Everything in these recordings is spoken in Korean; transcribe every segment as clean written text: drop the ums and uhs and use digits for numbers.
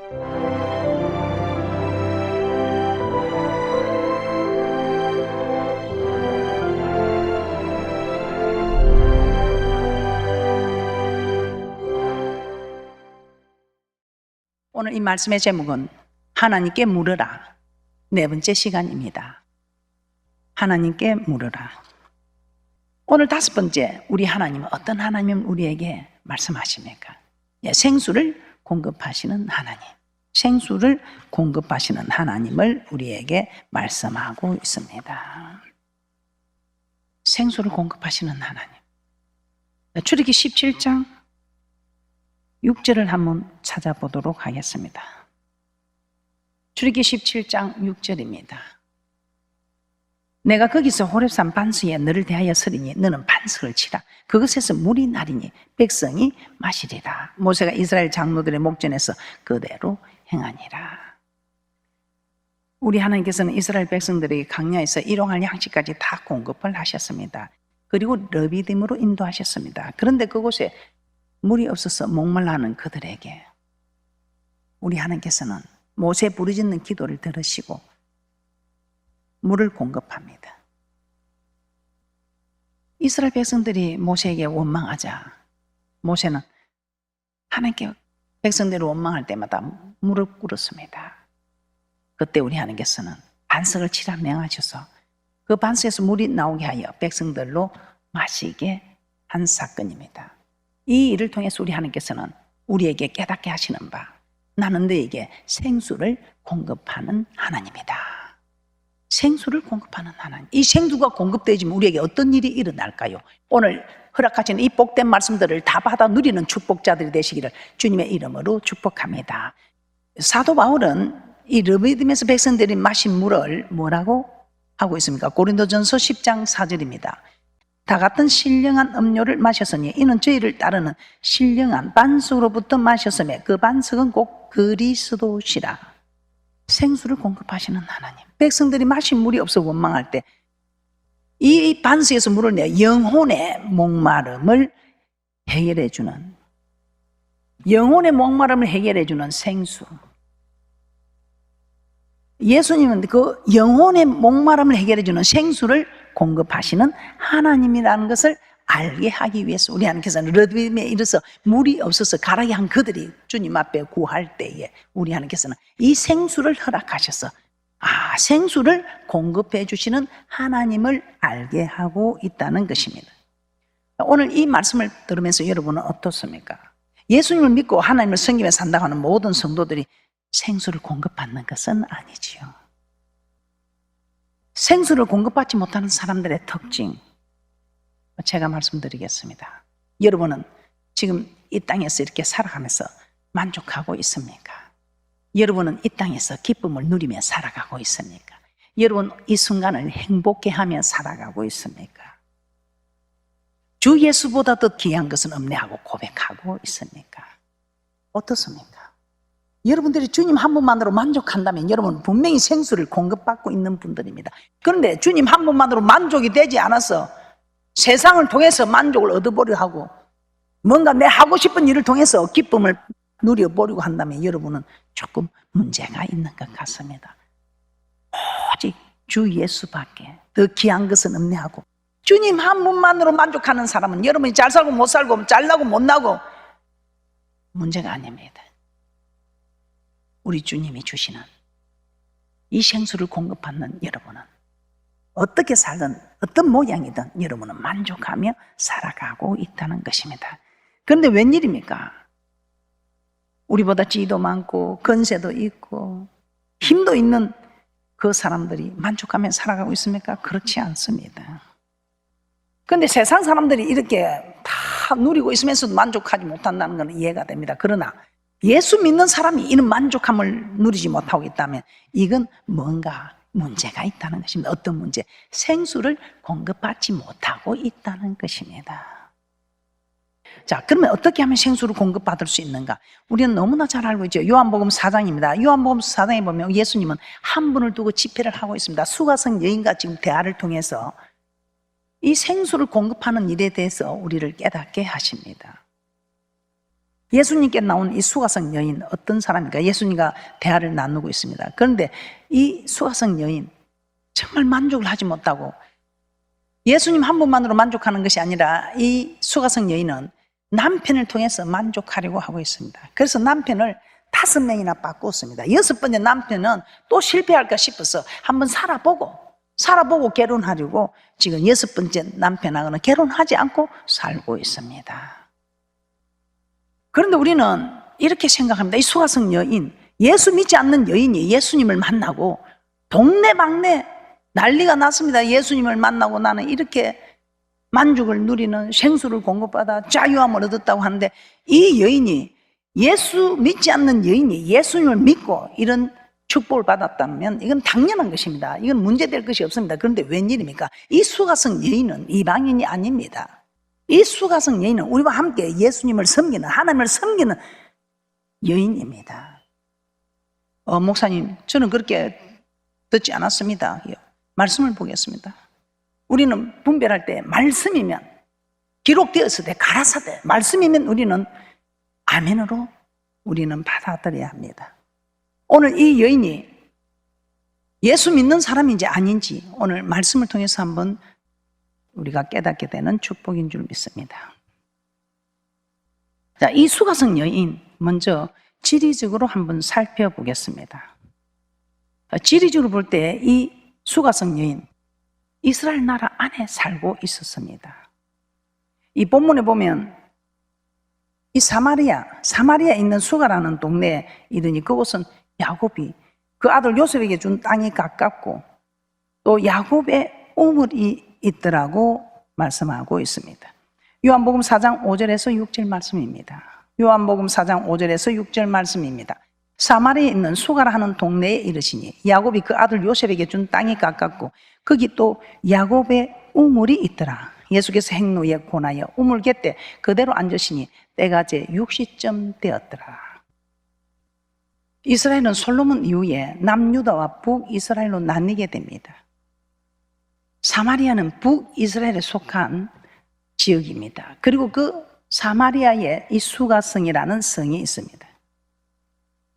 오늘 이 말씀의 제목은 하나님께 물으라. 네 번째 시간입니다. 하나님께 물으라. 오늘 다섯 번째, 우리 하나님은 어떤 하나님은 우리에게 말씀하십니까? 생수를 공급하시는 하나님. 생수를 공급하시는 하나님을 우리에게 말씀하고 있습니다. 생수를 공급하시는 하나님. 출애굽기 17장 6절을 한번 찾아보도록 하겠습니다. 출애굽기 17장 6절입니다. 내가 거기서 호렙산 반석에 너를 대하여 서리니 너는 반석을 치라. 그것에서 물이 나리니 백성이 마시리라. 모세가 이스라엘 장로들의 목전에서 그대로 행하니라. 우리 하나님께서는 이스라엘 백성들에게 광야에서 일용할 양식까지 다 공급을 하셨습니다. 그리고 르비딤으로 인도하셨습니다. 그런데 그곳에 물이 없어서 목말라하는 그들에게 우리 하나님께서는 모세 부르짖는 기도를 들으시고 물을 공급합니다. 이스라엘 백성들이 모세에게 원망하자 모세는 하나님께 백성들이 원망할 때마다 무릎 꿇었습니다. 그때 우리 하나님께서는 반석을 치라 명하셔서 그 반석에서 물이 나오게 하여 백성들로 마시게 한 사건입니다. 이 일을 통해서 우리 하나님께서는 우리에게 깨닫게 하시는 바, 나는 너에게 생수를 공급하는 하나님이다. 생수를 공급하는 하나님. 이 생수가 공급되어지면 우리에게 어떤 일이 일어날까요? 오늘 허락하시는 이 복된 말씀들을 다 받아 누리는 축복자들이 되시기를 주님의 이름으로 축복합니다. 사도 바울은 이 르비딤에서 백성들이 마신 물을 뭐라고 하고 있습니까? 고린도전서 10장 4절입니다. 다 같은 신령한 음료를 마셨으니 이는 저희를 따르는 신령한 반석으로부터 마셨으며 그 반석은 곧 그리스도시라. 생수를 공급하시는 하나님. 백성들이 마신 물이 없어 원망할 때 이 반석에서 물을 내 영혼의 목마름을 해결해 주는, 영혼의 목마름을 해결해 주는 생수. 예수님은 그 영혼의 목마름을 해결해 주는 생수를 공급하시는 하나님이라는 것을 알게 하기 위해서 우리 하나님께서는 르비딤에 이르러서 물이 없어서 가라게 한 그들이 주님 앞에 구할 때에 우리 하나님께서는 이 생수를 허락하셔서 생수를 공급해 주시는 하나님을 알게 하고 있다는 것입니다. 오늘 이 말씀을 들으면서 여러분은 어떻습니까? 예수님을 믿고 하나님을 섬기며 산다고 하는 모든 성도들이 생수를 공급받는 것은 아니지요. 생수를 공급받지 못하는 사람들의 특징, 제가 말씀드리겠습니다. 여러분은 지금 이 땅에서 이렇게 살아가면서 만족하고 있습니까? 여러분은 이 땅에서 기쁨을 누리며 살아가고 있습니까? 여러분 이 순간을 행복해 하며 살아가고 있습니까? 주 예수보다 더 귀한 것은 없네 하고 고백하고 있습니까? 어떻습니까? 여러분들이 주님 한 분만으로 만족한다면 여러분 분명히 생수를 공급받고 있는 분들입니다. 그런데 주님 한 분만으로 만족이 되지 않아서 세상을 통해서 만족을 얻어보려 하고 뭔가 내 하고 싶은 일을 통해서 기쁨을 누려보려고 한다면 여러분은 조금 문제가 있는 것 같습니다. 오직 주 예수밖에 더 귀한 것은 없네 하고 주님 한 분만으로 만족하는 사람은 여러분이 잘 살고 못 살고 잘 나고 못 나고 문제가 아닙니다. 우리 주님이 주시는 이 생수를 공급받는 여러분은 어떻게 살든 어떤 모양이든 여러분은 만족하며 살아가고 있다는 것입니다. 그런데 웬일입니까? 우리보다 지위도 많고 건세도 있고 힘도 있는 그 사람들이 만족하며 살아가고 있습니까? 그렇지 않습니다. 그런데 세상 사람들이 이렇게 다 누리고 있으면서도 만족하지 못한다는 건 이해가 됩니다. 그러나 예수 믿는 사람이 이런 만족함을 누리지 못하고 있다면 이건 뭔가 문제가 있다는 것입니다. 어떤 문제? 생수를 공급받지 못하고 있다는 것입니다. 자, 그러면 어떻게 하면 생수를 공급받을 수 있는가? 우리는 너무나 잘 알고 있죠. 요한복음 4장입니다. 요한복음 4장에 보면 예수님은 한 분을 두고 집회를 하고 있습니다. 수가성 여인과 지금 대화를 통해서 이 생수를 공급하는 일에 대해서 우리를 깨닫게 하십니다. 예수님께 나온 이 수가성 여인 어떤 사람입니까? 예수님과 대화를 나누고 있습니다. 그런데 이 수가성 여인 정말 만족을 하지 못하고 예수님 한 분만으로 만족하는 것이 아니라 이 수가성 여인은 남편을 통해서 만족하려고 하고 있습니다. 그래서 남편을 5명이나 바꿨습니다. 6번째 남편은 또 실패할까 싶어서 한번 살아보고 결혼하려고 지금 6번째 남편하고는 결혼하지 않고 살고 있습니다. 그런데 우리는 이렇게 생각합니다. 이 수가성 여인, 예수 믿지 않는 여인이 예수님을 만나고 동네방네 난리가 났습니다. 예수님을 만나고 나는 이렇게 만족을 누리는 생수를 공급받아 자유함을 얻었다고 하는데 이 여인이 예수 믿지 않는 여인이 예수님을 믿고 이런 축복을 받았다면 이건 당연한 것입니다. 이건 문제될 것이 없습니다. 그런데 웬일입니까? 이 수가성 여인은 이방인이 아닙니다. 이 수가성 여인은 우리와 함께 예수님을 섬기는, 하나님을 섬기는 여인입니다. 목사님, 저는 그렇게 듣지 않았습니다. 말씀을 보겠습니다. 우리는 분별할 때 말씀이면 기록되었을 때 가라사대 말씀이면 우리는 아멘으로 우리는 받아들여야 합니다. 오늘 이 여인이 예수 믿는 사람인지 아닌지 오늘 말씀을 통해서 한번 우리가 깨닫게 되는 축복인 줄 믿습니다. 자, 이 수가성 여인 먼저 지리적으로 한번 살펴보겠습니다. 지리적으로 볼 때 이 수가성 여인 이스라엘 나라 안에 살고 있었습니다. 이 본문에 보면 이 사마리아에 있는 수가라는 동네에 이르니 그곳은 야곱이 그 아들 요셉에게 준 땅이 가깝고 또 야곱의 우물이 있더라고 말씀하고 있습니다. 요한복음 4장 5절에서 6절 말씀입니다. 요한복음 4장 5절에서 6절 말씀입니다. 사마리아에 있는 수가라 하는 동네에 이르시니 야곱이 그 아들 요셉에게 준 땅이 가깝고 거기 또 야곱의 우물이 있더라. 예수께서 행로에 고나여 우물 곁에 그대로 앉으시니 때가 제 6시쯤 되었더라. 이스라엘은 솔로몬 이후에 남유다와 북이스라엘로 나뉘게 됩니다. 사마리아는 북이스라엘에 속한 지역입니다. 그리고 그 사마리아에 이 수가성이라는 성이 있습니다.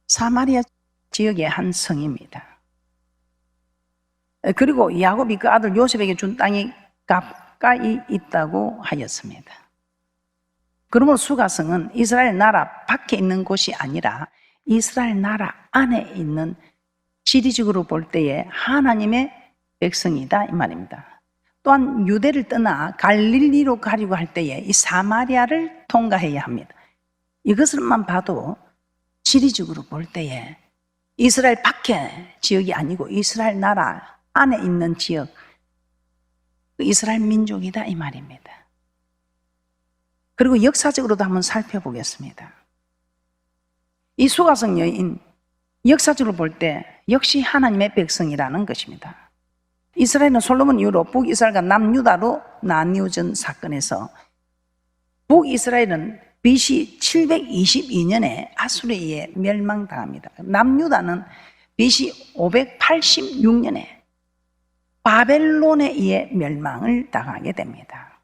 사마리아 지역의 한 성입니다. 그리고 야곱이 그 아들 요셉에게 준 땅이 가까이 있다고 하였습니다. 그러므로 수가성은 이스라엘 나라 밖에 있는 곳이 아니라 이스라엘 나라 안에 있는 지리적으로 볼 때에 하나님의 백성이다 이 말입니다. 또한 유대를 떠나 갈릴리로 가려고 할 때에 이 사마리아를 통과해야 합니다. 이것을만 봐도 지리적으로 볼 때에 이스라엘 밖의 지역이 아니고 이스라엘 나라 안에 있는 지역, 이스라엘 민족이다 이 말입니다. 그리고 역사적으로도 한번 살펴보겠습니다. 이 수가성 여인, 역사적으로 볼 때 역시 하나님의 백성이라는 것입니다. 이스라엘은 솔로몬 이후로 북이스라엘과 남유다로 나뉘어진 사건에서 북이스라엘은 BC 722년에 아수르에 의해 멸망당합니다. 남유다는 BC 586년에 바벨론에 의해 멸망을 당하게 됩니다.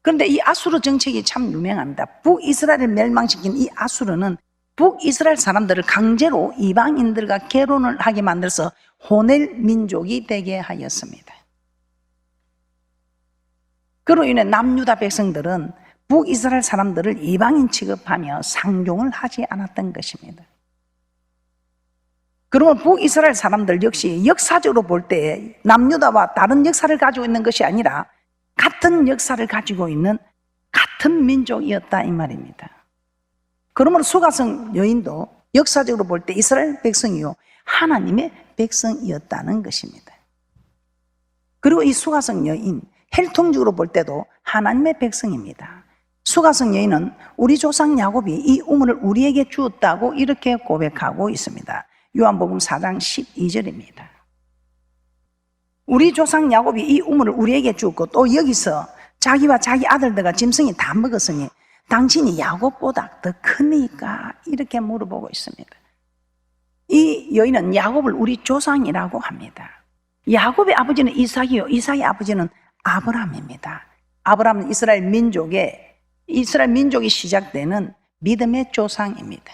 그런데 이 아수르 정책이 참 유명합니다. 북이스라엘을 멸망시킨 이 아수르는 북이스라엘 사람들을 강제로 이방인들과 결혼을 하게 만들어서 호넬 민족이 되게 하였습니다. 그로 인해 남유다 백성들은 북이스라엘 사람들을 이방인 취급하며 상종을 하지 않았던 것입니다. 그러면 북이스라엘 사람들 역시 역사적으로 볼 때 남유다와 다른 역사를 가지고 있는 것이 아니라 같은 역사를 가지고 있는 같은 민족이었다 이 말입니다. 그러므로 수가성 여인도 역사적으로 볼 때 이스라엘 백성이요 하나님의 백성이었다는 것입니다. 그리고 이 수가성 여인 혈통적으로 볼 때도 하나님의 백성입니다. 수가성 여인은 우리 조상 야곱이 이 우물을 우리에게 주었다고 이렇게 고백하고 있습니다. 요한복음 4장 12절입니다. 우리 조상 야곱이 이 우물을 우리에게 주었고 또 여기서 자기와 자기 아들들과 짐승이 다 먹었으니 당신이 야곱보다 더 크니까 이렇게 물어보고 있습니다. 이 여인은 야곱을 우리 조상이라고 합니다. 야곱의 아버지는 이삭이요 이삭의 아버지는 아브라함입니다. 아브라함은 이스라엘 민족의 이스라엘 민족이 시작되는 믿음의 조상입니다.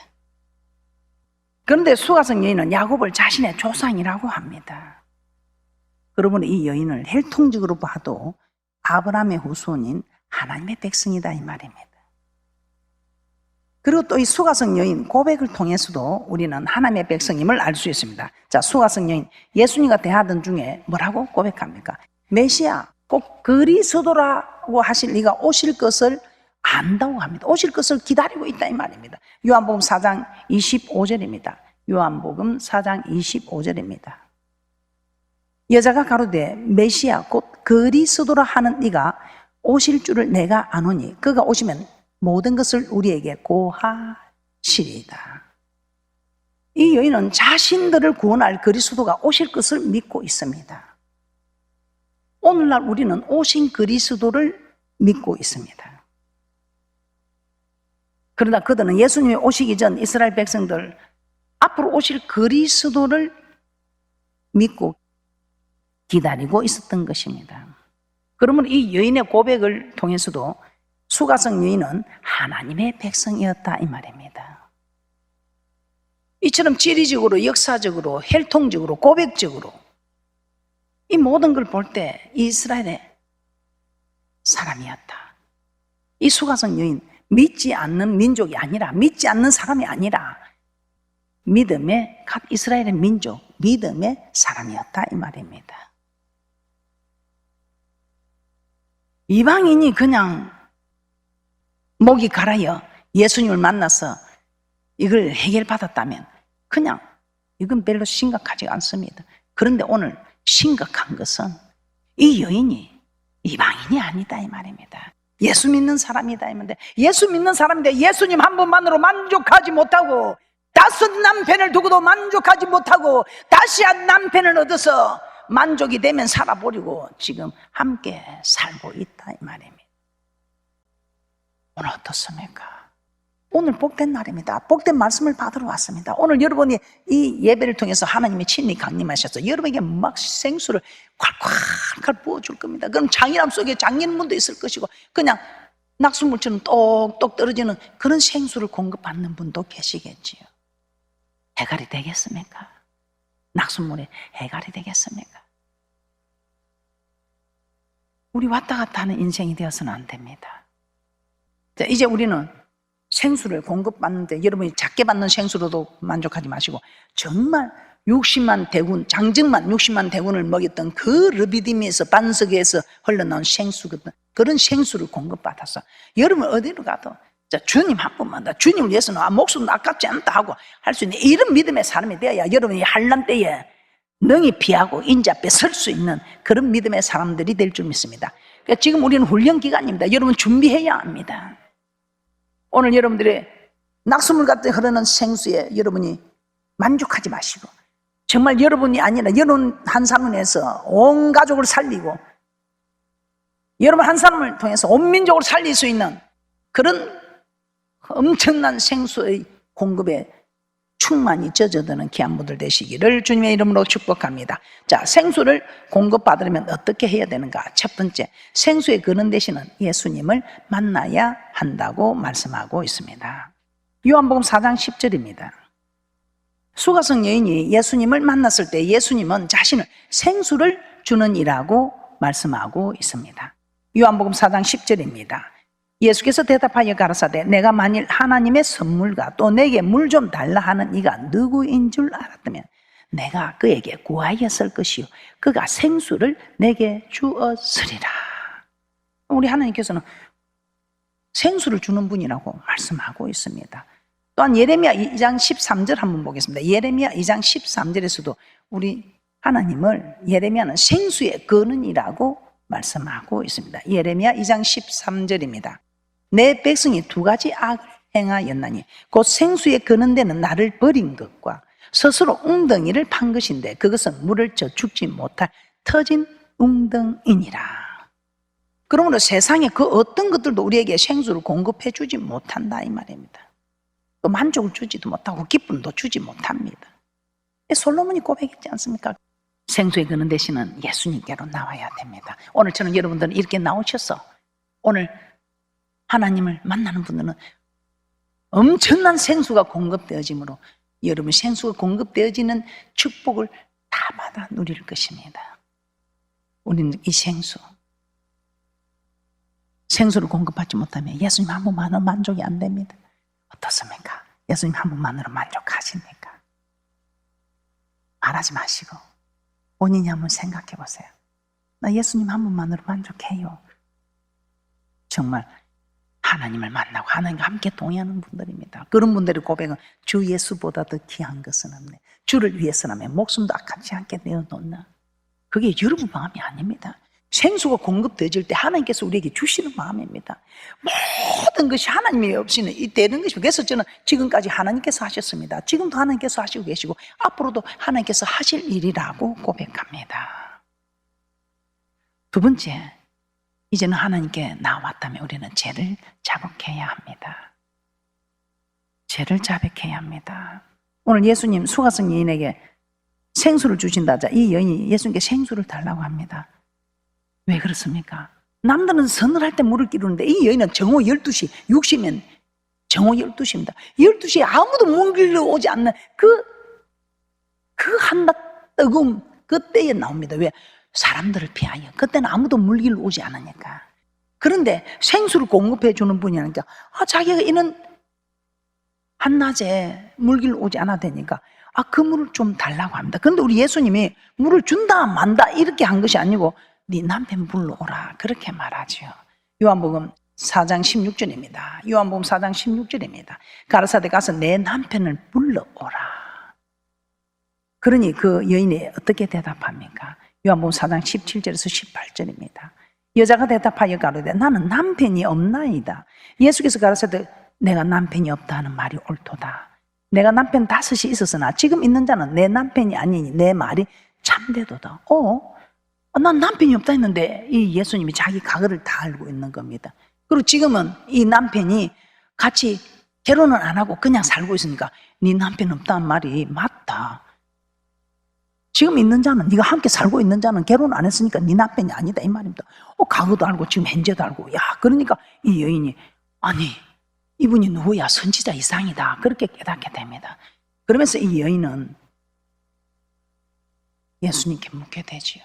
그런데 수가성 여인은 야곱을 자신의 조상이라고 합니다. 그러므로 이 여인을 혈통적으로 봐도 아브라함의 후손인 하나님의 백성이다 이 말입니다. 그리고 또 이 수가성 여인 고백을 통해서도 우리는 하나님의 백성임을 알 수 있습니다. 자, 수가성 여인 예수님과 대하던 중에 뭐라고 고백합니까? 메시아 꼭 그리스도라고 하실 이가 오실 것을 안다고 합니다. 오실 것을 기다리고 있다 이 말입니다. 요한복음 4장 25절입니다. 요한복음 4장 25절입니다. 여자가 가로되 메시아 곧 그리스도라 하는 이가 오실 줄을 내가 아노니 그가 오시면 모든 것을 우리에게 고하시리이다. 이 여인은 자신들을 구원할 그리스도가 오실 것을 믿고 있습니다. 오늘날 우리는 오신 그리스도를 믿고 있습니다. 그러나 그들은 예수님이 오시기 전 이스라엘 백성들 앞으로 오실 그리스도를 믿고 기다리고 있었던 것입니다. 그러면 이 여인의 고백을 통해서도 수가성 여인은 하나님의 백성이었다 이 말입니다. 이처럼 지리적으로, 역사적으로, 혈통적으로, 고백적으로 이 모든 걸 볼 때 이스라엘의 사람이었다. 이 수가성 여인 믿지 않는 민족이 아니라, 믿지 않는 사람이 아니라 믿음의 갓 이스라엘의 민족, 믿음의 사람이었다 이 말입니다. 이방인이 그냥 목이 갈아여 예수님을 만나서 이걸 해결받았다면 그냥 이건 별로 심각하지 않습니다. 그런데 오늘 심각한 것은 이 여인이 이방인이 아니다 이 말입니다. 예수 믿는 사람이다 이 말인데, 예수 믿는 사람인데 예수님 한 분만으로 만족하지 못하고 다섯 남편을 두고도 만족하지 못하고 다시 한 남편을 얻어서 만족이 되면 살아버리고 지금 함께 살고 있다 이 말입니다. 오늘 어떻습니까? 오늘 복된 날입니다. 복된 말씀을 받으러 왔습니다. 오늘 여러분이 이 예배를 통해서 하나님이 친히 강림하셔서 여러분에게 막 생수를 콸콸콸 부어줄 겁니다. 그럼 장인함 속에 장인분도 있을 것이고 그냥 낙수물처럼 똑똑 떨어지는 그런 생수를 공급받는 분도 계시겠지요. 해갈이 되겠습니까? 낙수물에 해갈이 되겠습니까? 우리 왔다 갔다 하는 인생이 되어서는 안 됩니다. 자, 이제 우리는 생수를 공급받는데 여러분이 작게 받는 생수로도 만족하지 마시고 정말 60만 대군, 장정만 60만 대군을 먹였던 그 르비딤에서 반석에서 흘러나온 생수, 그런 생수를 공급받아서 여러분 어디로 가도 자, 주님 한 분만 더, 주님을 위해서는 목숨 아깝지 않다 하고 할 수 있는 이런 믿음의 사람이 되어야 여러분이 환난 때에 능히 피하고 인자 앞에 설 수 있는 그런 믿음의 사람들이 될 줄 믿습니다. 그러니까 지금 우리는 훈련 기간입니다. 여러분 준비해야 합니다. 오늘 여러분들의 낙수물 같은 흐르는 생수에 여러분이 만족하지 마시고 정말 여러분이 아니라 여러분 한 사람을 해서 온 가족을 살리고 여러분 한 사람을 통해서 온 민족을 살릴 수 있는 그런 엄청난 생수의 공급에 충만히 젖어드는 귀한 분들 되시기를 주님의 이름으로 축복합니다. 자, 생수를 공급받으려면 어떻게 해야 되는가? 첫 번째, 생수의 근원 되시는 예수님을 만나야 한다고 말씀하고 있습니다. 요한복음 4장 10절입니다. 수가성 여인이 예수님을 만났을 때 예수님은 자신을 생수를 주는 이라고 말씀하고 있습니다. 요한복음 4장 10절입니다. 예수께서 대답하여 가라사대 내가 만일 하나님의 선물과 또 내게 물 좀 달라 하는 이가 누구인 줄 알았다면 내가 그에게 구하였을 것이요 그가 생수를 내게 주었으리라. 우리 하나님께서는 생수를 주는 분이라고 말씀하고 있습니다. 또한 예레미야 2장 13절 한번 보겠습니다. 예레미야 2장 13절에서도 우리 하나님을 예레미야는 생수의 근원이라고 말씀하고 있습니다. 예레미야 2장 13절입니다. 내 백성이 두 가지 악을 행하였나니 곧 생수의 근원되는 나를 버린 것과 스스로 웅덩이를 판 것인데 그것은 물을 저축지 못할 터진 웅덩이니라. 그러므로 세상에 그 어떤 것들도 우리에게 생수를 공급해 주지 못한다 이 말입니다. 또 만족을 주지도 못하고 기쁨도 주지 못합니다. 솔로몬이 고백했지 않습니까? 생수의 근원 되시는 예수님께로 나와야 됩니다. 오늘 저는 여러분들은 이렇게 나오셔서 오늘 하나님을 만나는 분들은 엄청난 생수가 공급되어지므로 여러분 생수가 공급되어지는 축복을 다 받아 누릴 것입니다. 우리는 이 생수를 공급받지 못하면 예수님 한 분만으로 만족이 안 됩니다. 어떻습니까? 예수님 한 분만으로 만족하십니까? 말하지 마시고 본인이 한번 생각해 보세요. 나 예수님 한 분만으로 만족해요. 정말 하나님을 만나고 하나님과 함께 동의하는 분들입니다. 그런 분들의 고백은 주 예수보다 더 귀한 것은 없네. 주를 위해서라면 목숨도 아깝지 않게 내어놓나. 그게 여러분 마음이 아닙니다. 생수가 공급되어질 때 하나님께서 우리에게 주시는 마음입니다. 모든 것이 하나님이 없이는 되는 것입니다. 그래서 저는 지금까지 하나님께서 하셨습니다. 지금도 하나님께서 하시고 계시고 앞으로도 하나님께서 하실 일이라고 고백합니다. 두 번째, 이제는 하나님께 나왔다면 우리는 죄를 자복해야 합니다. 죄를 자백해야 합니다. 오늘 예수님 수가성 여인에게 생수를 주신다자 이 여인이 예수님께 생수를 달라고 합니다. 왜 그렇습니까? 남들은 서늘할 때 물을 끼루는데 이 여인은 정오 12시, 6시면 정오 12시입니다. 12시에 아무도 물 길러 오지 않는 그 한낮 뜨거움 그때에 나옵니다. 왜? 사람들을 피하여. 그때는 아무도 물 길러 오지 않으니까. 그런데 생수를 공급해 주는 분이 아니니까 자기가 이런 한낮에 물 길러 오지 않아도 되니까 그 물을 좀 달라고 합니다. 그런데 우리 예수님이 물을 준다 만다 이렇게 한 것이 아니고 네 남편 불러오라 그렇게 말하죠. 요한복음 4장 16절입니다. 요한복음 4장 16절입니다. 가라사대 가서 내 남편을 불러오라. 그러니 그 여인이 어떻게 대답합니까? 요한복음 4장 17절에서 18절입니다. 여자가 대답하여 가로되 나는 남편이 없나이다. 예수께서 가라사대 내가 남편이 없다 하는 말이 옳도다. 내가 남편 5이 있었으나 지금 있는 자는 내 남편이 아니니 내 말이 참되도다. 난 남편이 없다 했는데 이 예수님이 자기 과거를 다 알고 있는 겁니다. 그리고 지금은 이 남편이 같이 결혼을 안 하고 그냥 살고 있으니까 네 남편 없다는 말이 맞다. 지금 있는 자는 네가 함께 살고 있는 자는 결혼 안 했으니까 네 남편이 아니다 이 말입니다. 과거도 알고 지금 현재도 알고 그러니까 이 여인이 아니 이분이 누구야? 선지자 이상이다. 그렇게 깨닫게 됩니다. 그러면서 이 여인은 예수님께 묻게 되지요.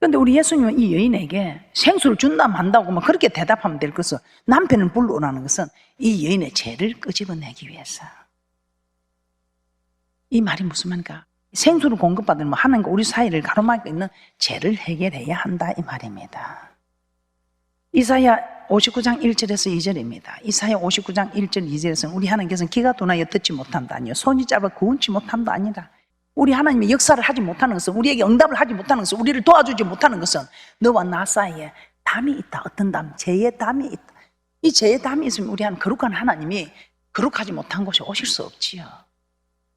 그런데 우리 예수님은 이 여인에게 생수를 준다 만다고 그렇게 대답하면 될 것은 남편을 불러오라는 것은 이 여인의 죄를 끄집어내기 위해서. 이 말이 무슨 말인가? 생수를 공급받으면 하나님과 우리 사이를 가로막고 있는 죄를 해결해야 한다 이 말입니다. 이사야 59장 1절에서 2절입니다. 이사야 59장 1절 2절에서는 우리 하나님께서는 귀가 둔하여 듣지 못함도 아니요 손이 짧아 구원치 못함도 아니라 우리 하나님이 역사를 하지 못하는 것은 우리에게 응답을 하지 못하는 것은 우리를 도와주지 못하는 것은 너와 나 사이에 담이 있다. 어떤 담? 죄의 담이 있다. 이 죄의 담이 있으면 우리 하나님 거룩한 하나님이 거룩하지 못한 곳에 오실 수 없지요.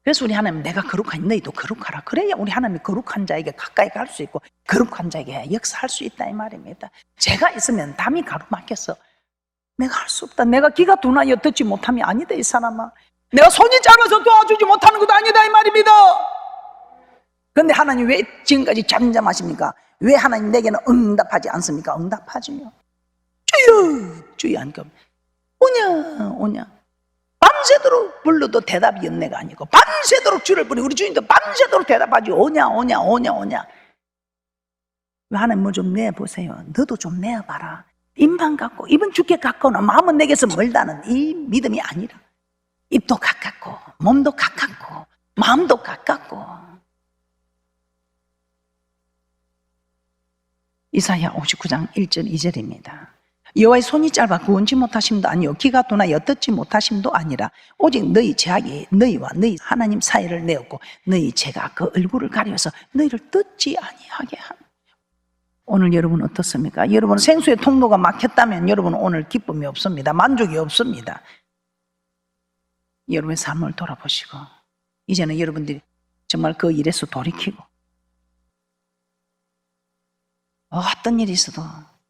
그래서 우리 하나님 내가 거룩하니 너희도 거룩하라. 그래야 우리 하나님이 거룩한 자에게 가까이 갈 수 있고 거룩한 자에게 역사할 수 있다 이 말입니다. 죄가 있으면 담이 가로막혀서 내가 할 수 없다. 내가 귀가 둔하여 듣지 못함이 아니다 이 사람아. 내가 손이 짧아서 도와주지 못하는 것도 아니다 이 말입니다. 그런데 하나님 왜 지금까지 잠잠하십니까? 왜 하나님 내게는 응답하지 않습니까? 응답하지요. 주여 주여 하니까 오냐 밤새도록 불러도 대답이 연내가 아니고 밤새도록 주를 부르고 우리 주님도 밤새도록 대답하지 오냐 왜 하나님 뭐 좀 내보세요. 너도 좀 내어봐라. 입만 갖고 입은 죽게 갖고나 마음은 내게서 멀다는 이 믿음이 아니라 입도 가깝고 몸도 가깝고 마음도 가깝고. 이사야 59장 1절 2절입니다. 여호와의 손이 짧아 구원치 못하심도 아니요 귀가 둔하여 듣지 못하심도 아니라 오직 너희 죄악이 너희와 너희 하나님 사이를 내었고 너희 죄가 그 얼굴을 가려서 너희를 듣지 아니하게 하는. 오늘 여러분 어떻습니까? 여러분 생수의 통로가 막혔다면 여러분은 오늘 기쁨이 없습니다. 만족이 없습니다. 여러분의 삶을 돌아보시고 이제는 여러분들이 정말 그 일에서 돌이키고 어떤 일이 있어도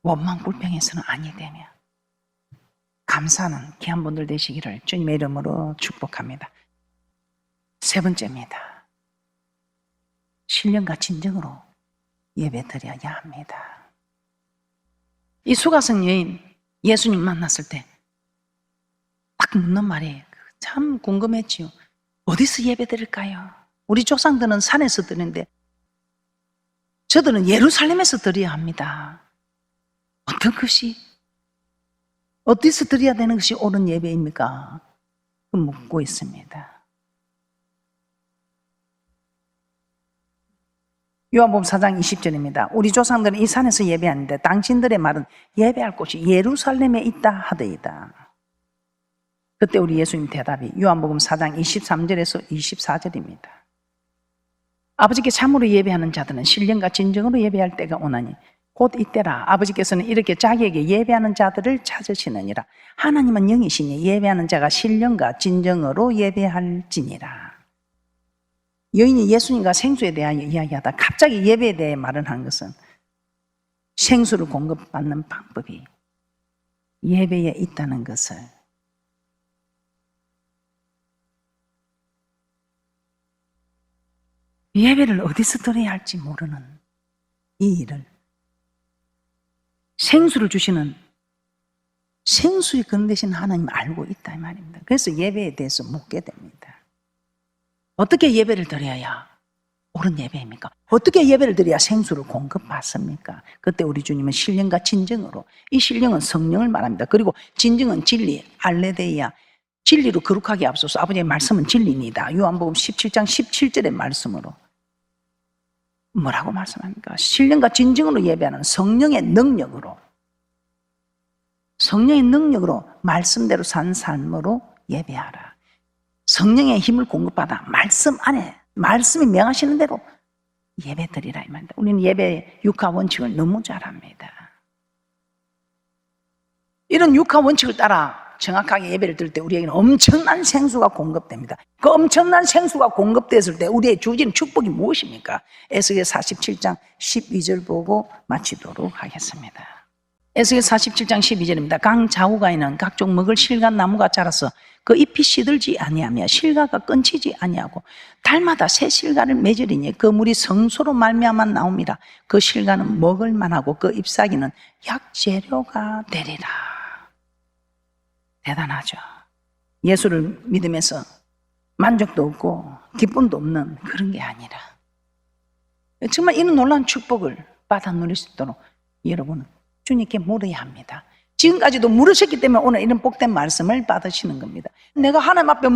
원망 불평해서는 아니 되며 감사하는 귀한 분들 되시기를 주님의 이름으로 축복합니다. 세 번째입니다. 신령과 진정으로 예배 드려야 합니다. 이 수가성 여인 예수님 만났을 때 딱 묻는 말이 참 궁금했지요. 어디서 예배 드릴까요? 우리 조상들은 산에서 드리는데 저들은 예루살렘에서 드려야 합니다. 어떤 것이, 어디서 드려야 되는 것이 옳은 예배입니까? 묻고 있습니다. 요한복음 4장 20절입니다. 우리 조상들은 이 산에서 예배하는데 당신들의 말은 예배할 곳이 예루살렘에 있다 하더이다. 그때 우리 예수님 대답이 요한복음 4장 23절에서 24절입니다. 아버지께 참으로 예배하는 자들은 신령과 진정으로 예배할 때가 오나니 곧 이때라. 아버지께서는 이렇게 자기에게 예배하는 자들을 찾으시느니라. 하나님은 영이시니 예배하는 자가 신령과 진정으로 예배할지니라. 여인이 예수님과 생수에 대하여 이야기하다 갑자기 예배에 대해 말을 하는 것은 생수를 공급받는 방법이 예배에 있다는 것을, 예배를 어디서 드려야 할지 모르는 이 일을 생수를 주시는, 생수의 근대신 하나님 알고 있다 이 말입니다. 그래서 예배에 대해서 묻게 됩니다. 어떻게 예배를 드려야 옳은 예배입니까? 어떻게 예배를 드려야 생수를 공급받습니까? 그때 우리 주님은 신령과 진정으로, 이 신령은 성령을 말합니다. 그리고 진정은 진리, 알레데이아, 진리로 거룩하게 앞서서 아버지의 말씀은 진리입니다. 요한복음 17장 17절의 말씀으로 뭐라고 말씀합니까? 신령과 진정으로 예배하는 성령의 능력으로, 성령의 능력으로 말씀대로 산 삶으로 예배하라. 성령의 힘을 공급받아 말씀 안에, 말씀이 명하시는 대로 예배 드리라 이 말입니다. 우리는 예배의 육하 원칙을 너무 잘 압니다. 이런 육하 원칙을 따라 정확하게 예배를 드릴 때 우리에게는 엄청난 생수가 공급됩니다. 그 엄청난 생수가 공급됐을 때 우리의 주어지는 축복이 무엇입니까? 에스겔 47장 12절 보고 마치도록 하겠습니다. 에스겔 47장 12절입니다. 강 좌우가에는 각종 먹을 실과 나무가 자라서 그 잎이 시들지 아니하며 실과가 끊치지 아니하고 달마다 새 실과를 맺으리니 그 물이 성소로 말미암아 나옵니다. 그 실과는 먹을 만하고 그 잎사귀는 약재료가 되리라. 대단하죠. 예수를 믿으면서 만족도 없고 기쁨도 없는 그런 게 아니라 정말 이런 놀라운 축복을 받아 누릴 수 있도록 여러분은 주님께 물어야 합니다. 지금까지도 물으셨기 때문에 오늘 이런 복된 말씀을 받으시는 겁니다. 내가 하나님 앞에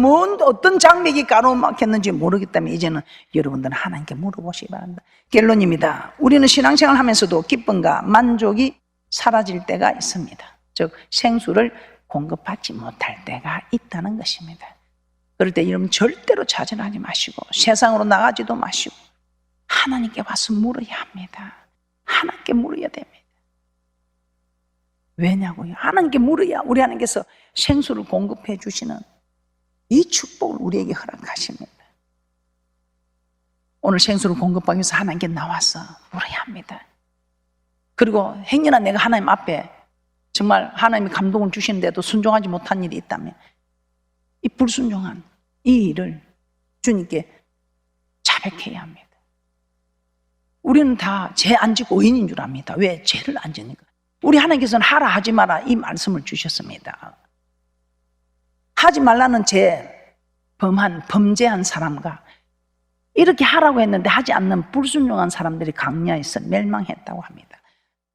어떤 장벽이 가로막혔는지 모르기 때문에 이제는 여러분들은 하나님께 물어보시기 바랍니다. 결론입니다. 우리는 신앙생활 하면서도 기쁨과 만족이 사라질 때가 있습니다. 즉 생수를 공급받지 못할 때가 있다는 것입니다. 그럴 때 여러분 절대로 좌절하지 마시고 세상으로 나가지도 마시고 하나님께 와서 물어야 합니다. 하나님께 물어야 됩니다. 왜냐고요? 하나님께 물어야 우리 하나님께서 생수를 공급해 주시는 이 축복을 우리에게 허락하십니다. 오늘 생수를 공급하기 위해서 하나님께 나와서 물어야 합니다. 그리고 행여나 내가 하나님 앞에 정말 하나님이 감동을 주시는데도 순종하지 못한 일이 있다면 이 불순종한 이 일을 주님께 자백해야 합니다. 우리는 다 죄 안 짓고 의인인 줄 압니다. 왜? 죄를 안 짓니까. 우리 하나님께서는 하라 하지 마라 이 말씀을 주셨습니다. 하지 말라는 범죄한 사람과 이렇게 하라고 했는데 하지 않는 불순종한 사람들이 광야에서 멸망했다고 합니다.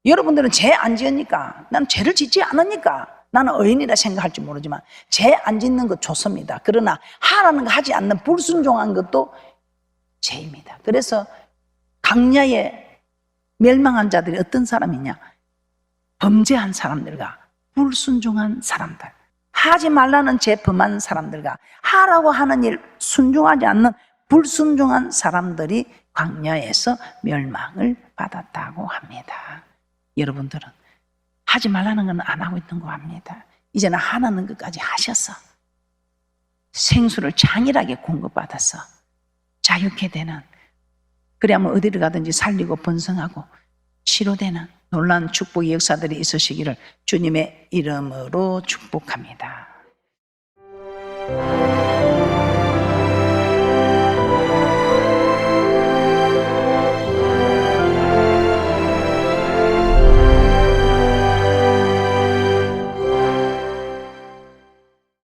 여러분들은 죄 안 지으니까, 나는 죄를 짓지 않으니까 나는 의인이라 생각할지 모르지만 죄 안 짓는 것 좋습니다. 그러나 하라는 거 하지 않는 불순종한 것도 죄입니다. 그래서 광야에 멸망한 자들이 어떤 사람이냐? 범죄한 사람들과 불순종한 사람들, 하지 말라는 죄 범한 사람들과 하라고 하는 일 순종하지 않는 불순종한 사람들이 광야에서 멸망을 받았다고 합니다. 여러분들은 하지 말라는 건 안 하고 있는 거 압니다. 이제는 하라는 것까지 하셔서 생수를 장일하게 공급받아서 자유케 되는, 그래야만 어디를 가든지 살리고 번성하고 치료되는 놀라운 축복의 역사들이 있으시기를 주님의 이름으로 축복합니다.